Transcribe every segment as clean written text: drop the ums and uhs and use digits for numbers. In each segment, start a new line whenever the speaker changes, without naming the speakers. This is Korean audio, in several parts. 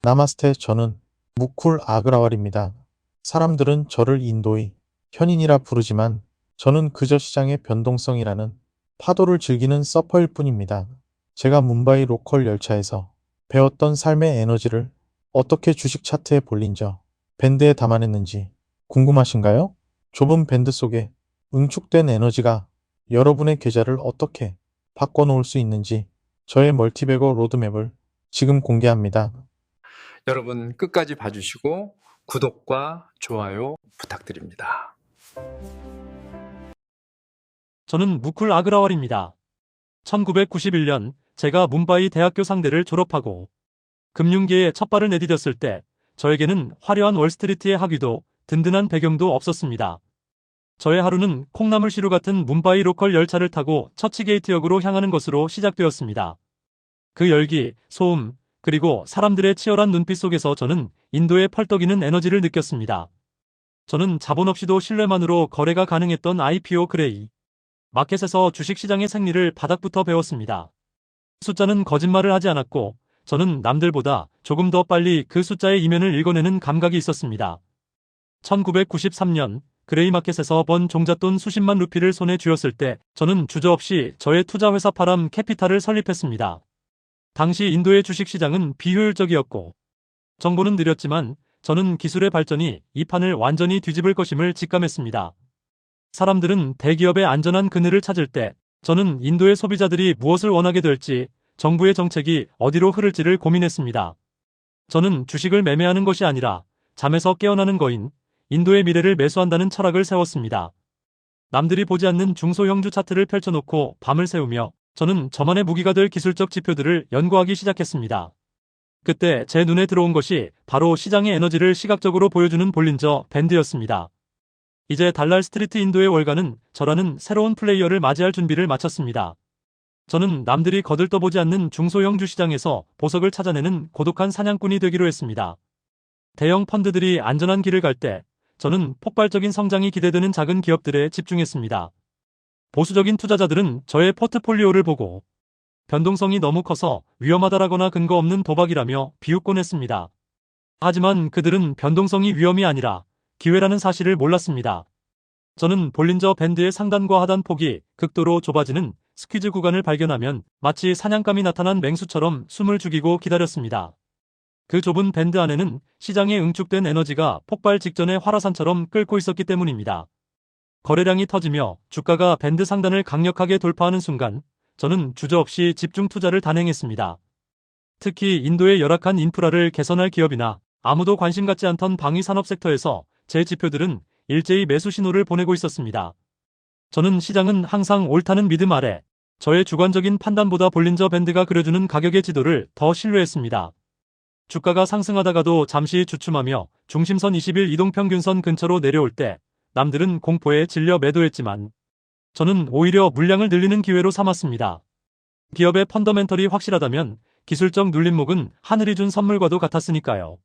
나마스테, 저는 무쿨 아그라왈입니다. 사람들은 저를 인도의 현인이라 부르지만 저는 그저 시장의 변동성이라는 파도를 즐기는 서퍼일 뿐입니다. 제가 뭄바이 로컬 열차에서 배웠던 삶의 에너지를 어떻게 주식 차트에 볼린저 밴드에 담아냈는지 궁금하신가요? 좁은 밴드 속에 응축된 에너지가 여러분의 계좌를 어떻게 바꿔놓을 수 있는지 저의 멀티배거 로드맵을 지금 공개합니다.
여러분 끝까지 봐주시고 구독과 좋아요 부탁드립니다.
저는 무쿨 아그라왈입니다. 1991년 제가 뭄바이 대학교 상대를 졸업하고 금융계에 첫 발을 내디뎠을 때 저에게는 화려한 월스트리트의 학위도 든든한 배경도 없었습니다. 저의 하루는 콩나물시루 같은 뭄바이 로컬 열차를 타고 처치게이트역으로 향하는 것으로 시작되었습니다. 그 열기, 소음, 그리고 사람들의 치열한 눈빛 속에서 저는 인도의 펄떡이는 에너지를 느꼈습니다. 저는 자본 없이도 신뢰만으로 거래가 가능했던 IPO 그레이 마켓에서 주식시장의 생리를 바닥부터 배웠습니다. 숫자는 거짓말을 하지 않았고 저는 남들보다 조금 더 빨리 그 숫자의 이면을 읽어내는 감각이 있었습니다. 1993년 그레이 마켓에서 번 종잣돈 수십만 루피를 손에 쥐었을 때 저는 주저없이 저의 투자회사 파람 캐피탈을 설립했습니다. 당시 인도의 주식시장은 비효율적이었고 정보는 느렸지만 저는 기술의 발전이 이 판을 완전히 뒤집을 것임을 직감했습니다. 사람들은 대기업의 안전한 그늘을 찾을 때 저는 인도의 소비자들이 무엇을 원하게 될지, 정부의 정책이 어디로 흐를지를 고민했습니다. 저는 주식을 매매하는 것이 아니라 잠에서 깨어나는 거인 인도의 미래를 매수한다는 철학을 세웠습니다. 남들이 보지 않는 중소형주 차트를 펼쳐놓고 밤을 새우며 저는 저만의 무기가 될 기술적 지표들을 연구하기 시작했습니다. 그때 제 눈에 들어온 것이 바로 시장의 에너지를 시각적으로 보여주는 볼린저 밴드였습니다. 이제 달랄 스트리트 인도의 월가는 저라는 새로운 플레이어를 맞이할 준비를 마쳤습니다. 저는 남들이 거들떠보지 않는 중소형주 시장에서 보석을 찾아내는 고독한 사냥꾼이 되기로 했습니다. 대형 펀드들이 안전한 길을 갈 때 저는 폭발적인 성장이 기대되는 작은 기업들에 집중했습니다. 보수적인 투자자들은 저의 포트폴리오를 보고 변동성이 너무 커서 위험하다라거나 근거 없는 도박이라며 비웃곤 했습니다. 하지만 그들은 변동성이 위험이 아니라 기회라는 사실을 몰랐습니다. 저는 볼린저 밴드의 상단과 하단 폭이 극도로 좁아지는 스퀴즈 구간을 발견하면 마치 사냥감이 나타난 맹수처럼 숨을 죽이고 기다렸습니다. 그 좁은 밴드 안에는 시장에 응축된 에너지가 폭발 직전의 화라산처럼 끓고 있었기 때문입니다. 거래량이 터지며 주가가 밴드 상단을 강력하게 돌파하는 순간 저는 주저없이 집중 투자를 단행했습니다. 특히 인도의 열악한 인프라를 개선할 기업이나 아무도 관심 갖지 않던 방위 산업 섹터에서 제 지표들은 일제히 매수 신호를 보내고 있었습니다. 저는 시장은 항상 옳다는 믿음 아래 저의 주관적인 판단보다 볼린저 밴드가 그려주는 가격의 지도를 더 신뢰했습니다. 주가가 상승하다가도 잠시 주춤하며 중심선 20일 이동평균선 근처로 내려올 때 남들은 공포에 질려 매도했지만 저는 오히려 물량을 늘리는 기회로 삼았습니다. 기업의 펀더멘털이 확실하다면 기술적 눌림목은 하늘이 준 선물과도 같았으니까요.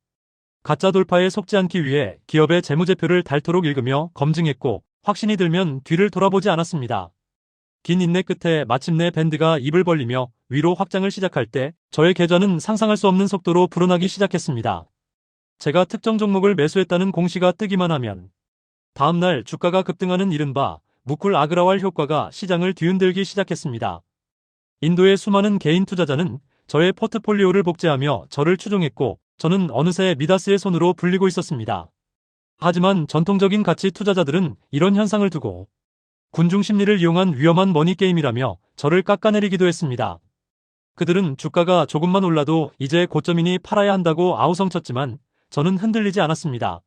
가짜 돌파에 속지 않기 위해 기업의 재무제표를 닳도록 읽으며 검증했고 확신이 들면 뒤를 돌아보지 않았습니다. 긴 인내 끝에 마침내 밴드가 입을 벌리며 위로 확장을 시작할 때 저의 계좌는 상상할 수 없는 속도로 불어나기 시작했습니다. 제가 특정 종목을 매수했다는 공시가 뜨기만 하면 다음날 주가가 급등하는 이른바 무쿨 아그라왈 효과가 시장을 뒤흔들기 시작했습니다. 인도의 수많은 개인 투자자는 저의 포트폴리오를 복제하며 저를 추종했고 저는 어느새 미다스의 손으로 불리고 있었습니다. 하지만 전통적인 가치 투자자들은 이런 현상을 두고 군중 심리를 이용한 위험한 머니게임이라며 저를 깎아내리기도 했습니다. 그들은 주가가 조금만 올라도 이제 고점이니 팔아야 한다고 아우성쳤지만 저는 흔들리지 않았습니다.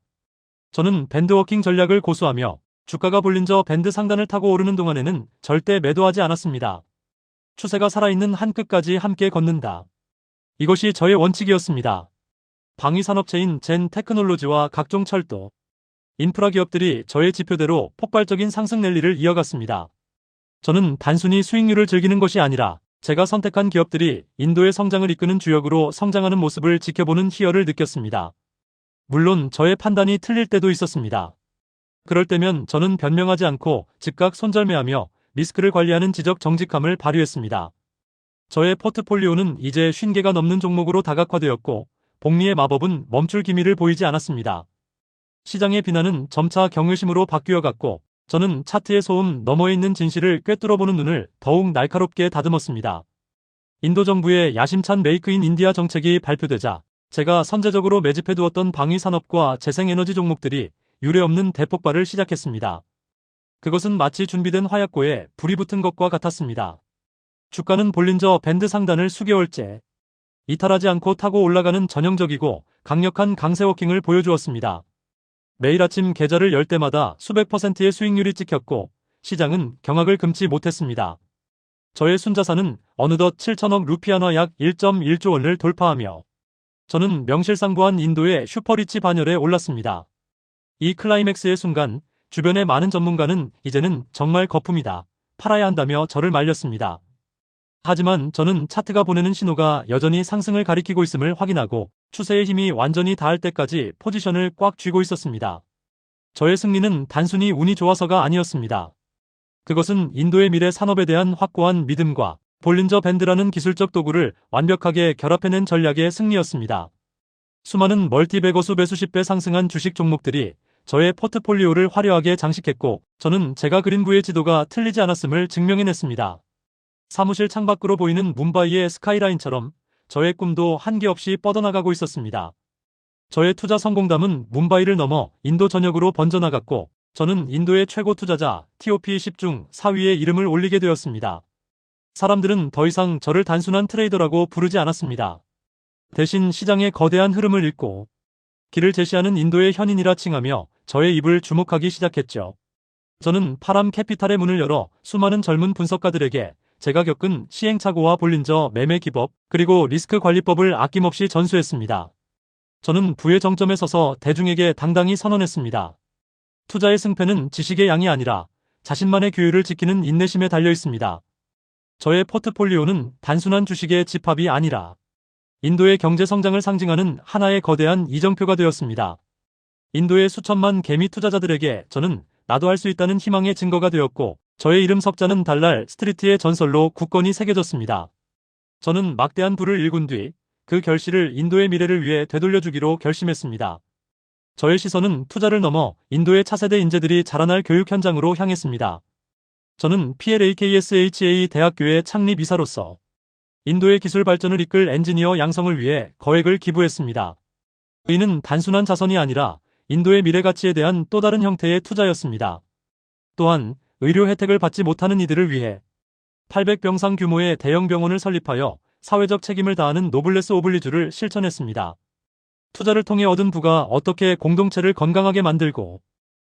저는 밴드워킹 전략을 고수하며 주가가 볼린저 밴드 상단을 타고 오르는 동안에는 절대 매도하지 않았습니다. 추세가 살아있는 한 끝까지 함께 걷는다. 이것이 저의 원칙이었습니다. 방위산업체인 젠 테크놀로지와 각종 철도, 인프라 기업들이 저의 지표대로 폭발적인 상승 랠리를 이어갔습니다. 저는 단순히 수익률을 즐기는 것이 아니라 제가 선택한 기업들이 인도의 성장을 이끄는 주역으로 성장하는 모습을 지켜보는 희열을 느꼈습니다. 물론 저의 판단이 틀릴 때도 있었습니다. 그럴 때면 저는 변명하지 않고 즉각 손절매하며 리스크를 관리하는 지적 정직함을 발휘했습니다. 저의 포트폴리오는 이제 50개가 넘는 종목으로 다각화되었고 복리의 마법은 멈출 기미를 보이지 않았습니다. 시장의 비난은 점차 경외심으로 바뀌어갔고 저는 차트의 소음 너머에 있는 진실을 꿰뚫어보는 눈을 더욱 날카롭게 다듬었습니다. 인도 정부의 야심찬 메이크 인 인디아 정책이 발표되자 제가 선제적으로 매집해두었던 방위산업과 재생에너지 종목들이 유례없는 대폭발을 시작했습니다. 그것은 마치 준비된 화약고에 불이 붙은 것과 같았습니다. 주가는 볼린저 밴드 상단을 수개월째 이탈하지 않고 타고 올라가는 전형적이고 강력한 강세 워킹을 보여주었습니다. 매일 아침 계좌를 열 때마다 수백 %의 수익률이 찍혔고 시장은 경악을 금치 못했습니다. 저의 순자산은 어느덧 7천억 루피아나 약 1.1조 원을 돌파하며 저는 명실상부한 인도의 슈퍼리치 반열에 올랐습니다. 이 클라이맥스의 순간 주변의 많은 전문가는 이제는 정말 거품이다, 팔아야 한다며 저를 말렸습니다. 하지만 저는 차트가 보내는 신호가 여전히 상승을 가리키고 있음을 확인하고 추세의 힘이 완전히 닿을 때까지 포지션을 꽉 쥐고 있었습니다. 저의 승리는 단순히 운이 좋아서가 아니었습니다. 그것은 인도의 미래 산업에 대한 확고한 믿음과 볼린저 밴드라는 기술적 도구를 완벽하게 결합해낸 전략의 승리였습니다. 수많은 멀티배거 수배 수십 배 상승한 주식 종목들이 저의 포트폴리오를 화려하게 장식했고 저는 제가 그린 구의 지도가 틀리지 않았음을 증명해냈습니다. 사무실 창밖으로 보이는 뭄바이의 스카이라인처럼 저의 꿈도 한계 없이 뻗어나가고 있었습니다. 저의 투자 성공담은 뭄바이를 넘어 인도 전역으로 번져나갔고 저는 인도의 최고 투자자 TOP 10 중 4위에 이름을 올리게 되었습니다. 사람들은 더 이상 저를 단순한 트레이더라고 부르지 않았습니다. 대신 시장의 거대한 흐름을 읽고 길을 제시하는 인도의 현인이라 칭하며 저의 입을 주목하기 시작했죠. 저는 파람 캐피탈의 문을 열어 수많은 젊은 분석가들에게 제가 겪은 시행착오와 볼린저 매매 기법 그리고 리스크 관리법을 아낌없이 전수했습니다. 저는 부의 정점에 서서 대중에게 당당히 선언했습니다. 투자의 승패는 지식의 양이 아니라 자신만의 규율을 지키는 인내심에 달려 있습니다. 저의 포트폴리오는 단순한 주식의 집합이 아니라 인도의 경제 성장을 상징하는 하나의 거대한 이정표가 되었습니다. 인도의 수천만 개미 투자자들에게 저는 나도 할 수 있다는 희망의 증거가 되었고 저의 이름 석자는 달랄 스트리트의 전설로 굳건히 새겨졌습니다. 저는 막대한 부를 일군 뒤 그 결실을 인도의 미래를 위해 되돌려주기로 결심했습니다. 저의 시선은 투자를 넘어 인도의 차세대 인재들이 자라날 교육 현장으로 향했습니다. 저는 PLAKSHA 대학교의 창립이사로서 인도의 기술 발전을 이끌 엔지니어 양성을 위해 거액을 기부했습니다. 이는 단순한 자선이 아니라 인도의 미래 가치에 대한 또 다른 형태의 투자였습니다. 또한 의료 혜택을 받지 못하는 이들을 위해 800병상 규모의 대형 병원을 설립하여 사회적 책임을 다하는 노블레스 오블리주를 실천했습니다. 투자를 통해 얻은 부가 어떻게 공동체를 건강하게 만들고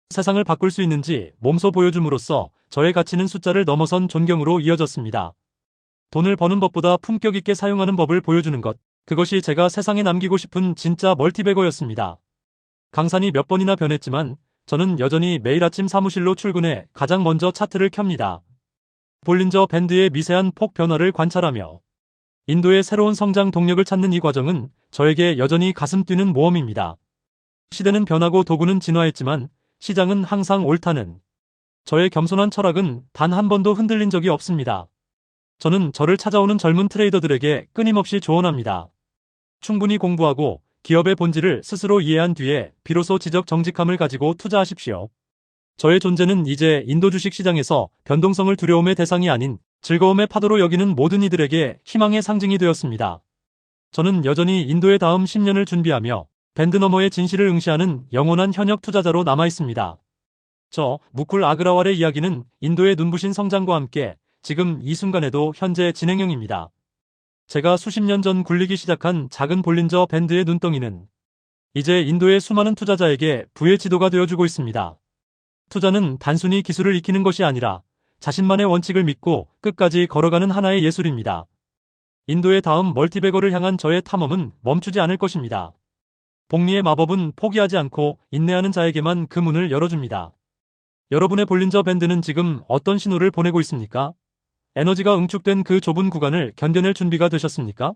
세상을 바꿀 수 있는지 몸소 보여줌으로써 저의 가치는 숫자를 넘어선 존경으로 이어졌습니다. 돈을 버는 법보다 품격 있게 사용하는 법을 보여주는 것, 그것이 제가 세상에 남기고 싶은 진짜 멀티배거였습니다. 강산이 몇 번이나 변했지만 저는 여전히 매일 아침 사무실로 출근해 가장 먼저 차트를 켭니다. 볼린저 밴드의 미세한 폭 변화를 관찰하며 인도의 새로운 성장 동력을 찾는 이 과정은 저에게 여전히 가슴 뛰는 모험입니다. 시대는 변하고 도구는 진화했지만 시장은 항상 옳다는 저의 겸손한 철학은 단 한 번도 흔들린 적이 없습니다. 저는 저를 찾아오는 젊은 트레이더들에게 끊임없이 조언합니다. 충분히 공부하고 기업의 본질을 스스로 이해한 뒤에 비로소 지적 정직함을 가지고 투자하십시오. 저의 존재는 이제 인도 주식 시장에서 변동성을 두려움의 대상이 아닌 즐거움의 파도로 여기는 모든 이들에게 희망의 상징이 되었습니다. 저는 여전히 인도의 다음 10년을 준비하며 밴드 너머의 진실을 응시하는 영원한 현역 투자자로 남아있습니다. 저 무쿨 아그라왈의 이야기는 인도의 눈부신 성장과 함께 지금 이 순간에도 현재 진행형입니다. 제가 수십 년 전 굴리기 시작한 작은 볼린저 밴드의 눈덩이는 이제 인도의 수많은 투자자에게 부의 지도가 되어주고 있습니다. 투자는 단순히 기술을 익히는 것이 아니라 자신만의 원칙을 믿고 끝까지 걸어가는 하나의 예술입니다. 인도의 다음 멀티배거를 향한 저의 탐험은 멈추지 않을 것입니다. 복리의 마법은 포기하지 않고 인내하는 자에게만 그 문을 열어줍니다. 여러분의 볼린저 밴드는 지금 어떤 신호를 보내고 있습니까? 에너지가 응축된 그 좁은 구간을 견뎌낼 준비가 되셨습니까?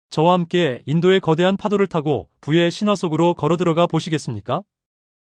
저와 함께 인도의 거대한 파도를 타고 부의 신화 속으로 걸어들어가 보시겠습니까?